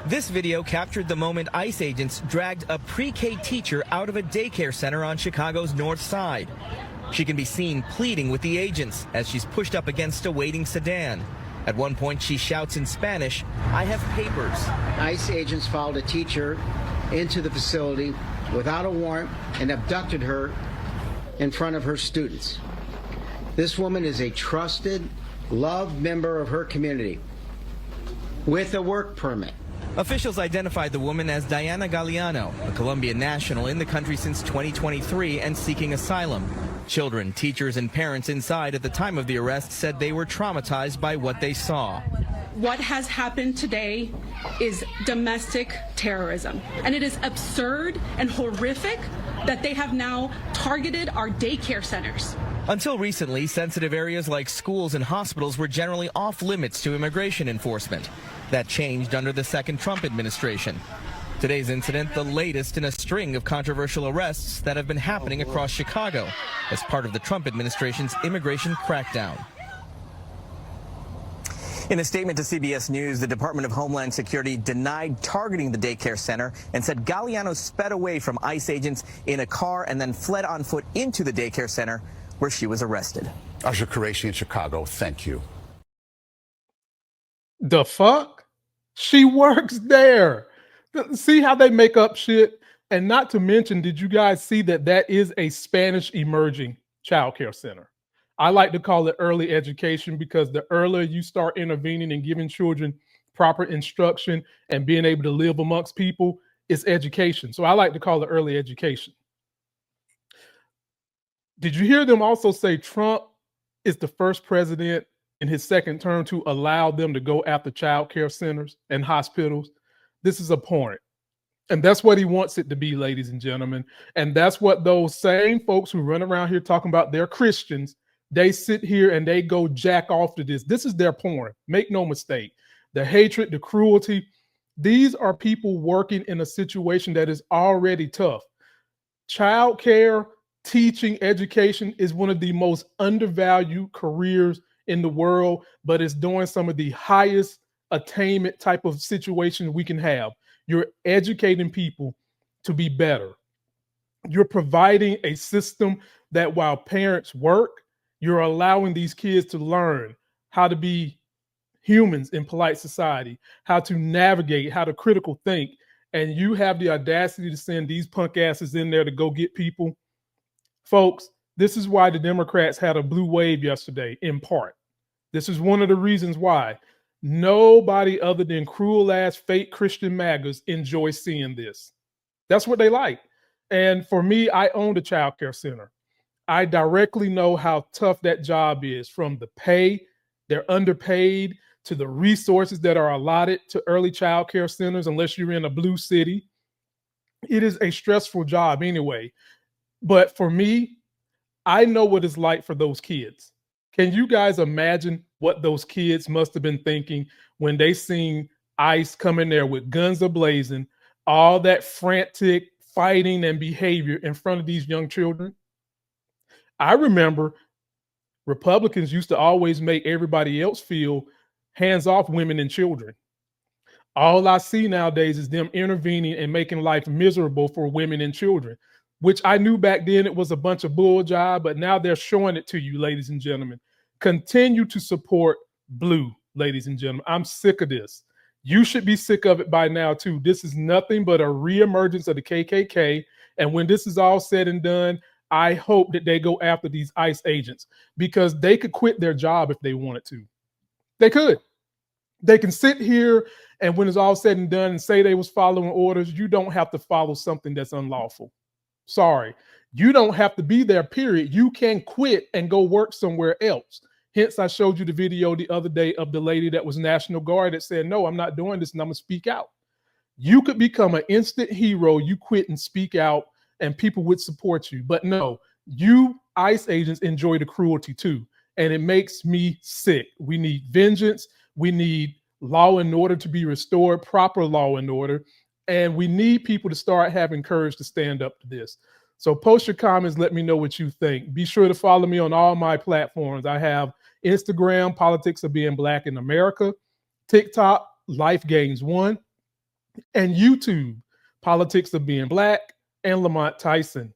This video captured the moment ICE agents dragged a pre-K teacher out of a daycare center on Chicago's north side. She can be seen pleading with the agents as she's pushed up against a waiting sedan. At one point, she shouts in Spanish, "I have papers." ICE agents followed a teacher into the facility without a warrant and abducted her in front of her students. This woman is a trusted, loved member of her community with a work permit. Officials identified the woman as Diana Galliano, a Colombian national in the country since 2023 and seeking asylum. Children, teachers, and parents inside at the time of the arrest said they were traumatized by what they saw. What has happened today is domestic terrorism, and it is absurd and horrific that they have now targeted our daycare centers. Until recently, sensitive areas like schools and hospitals were generally off limits to immigration enforcement. That changed under the second Trump administration. Today's incident, the latest in a string of controversial arrests that have been happening across Chicago as part of the Trump administration's immigration crackdown. In a statement to CBS News, the Department of Homeland Security denied targeting the daycare center and said Galliano sped away from ICE agents in a car and then fled on foot into the daycare center where she was arrested. Asha Qureshi in Chicago, thank you. The fuck? She works there. See how they make up shit? And not to mention, did you guys see that that is a Spanish emerging childcare center? I like to call it early education because the earlier you start intervening and giving children proper instruction and being able to live amongst people, it's education. So I like to call it early education. Did you hear them also say Trump is the first president in his second term to allow them to go after child care centers and hospitals? This is abhorrent. And that's what he wants it to be, ladies and gentlemen. And that's what those same folks who run around here talking about they're Christians, they sit here and they go jack off to this. This is their porn. Make no mistake. The hatred, the cruelty. These are people working in a situation that is already tough. Child care, teaching, education is one of the most undervalued careers in the world, but it's doing some of the highest attainment type of situations we can have. You're educating people to be better. You're providing a system that while parents work, you're allowing these kids to learn how to be humans in polite society, how to navigate, how to critical think. And you have the audacity to send these punk asses in there to go get people. Folks, this is why the Democrats had a blue wave yesterday, in part. This is one of the reasons why. Nobody other than cruel ass fake Christian MAGAs enjoy seeing this. That's what they like. And for me, I owned a child care center. I directly know how tough that job is, from the pay, they're underpaid, to the resources that are allotted to early child care centers, unless you're in a blue city. It is a stressful job anyway. But for me, I know what it's like for those kids. Can you guys imagine what those kids must have been thinking when they seen ICE come in there with guns a-blazing, all that frantic fighting and behavior in front of these young children? I remember Republicans used to always make everybody else feel hands off women and children. All I see nowadays is them intervening and making life miserable for women and children, which I knew back then it was a bunch of bull jive, but now they're showing it to you, ladies and gentlemen. Continue to support blue, ladies and gentlemen. I'm sick of this. You should be sick of it by now too. This is nothing but a reemergence of the KKK. And when this is all said and done, I hope that they go after these ICE agents, because they could quit their job if they wanted to. They could. They can sit here and when it's all said and done and say they was following orders. You don't have to follow something that's unlawful. Sorry. You don't have to be there, period. You can quit and go work somewhere else. Hence, I showed you the video the other day of the lady that was National Guard that said, no, I'm not doing this and I'm going to speak out. You could become an instant hero. You quit and speak out and people would support you. But no, you ICE agents enjoy the cruelty too. And it makes me sick. We need vengeance. We need law and order to be restored, proper law and order. And we need people to start having courage to stand up to this. So post your comments. Let me know what you think. Be sure to follow me on all my platforms. I have Instagram, Politics of Being Black in America, TikTok, Life Gains One, And YouTube, Politics of Being Black, and Lamont Tyson.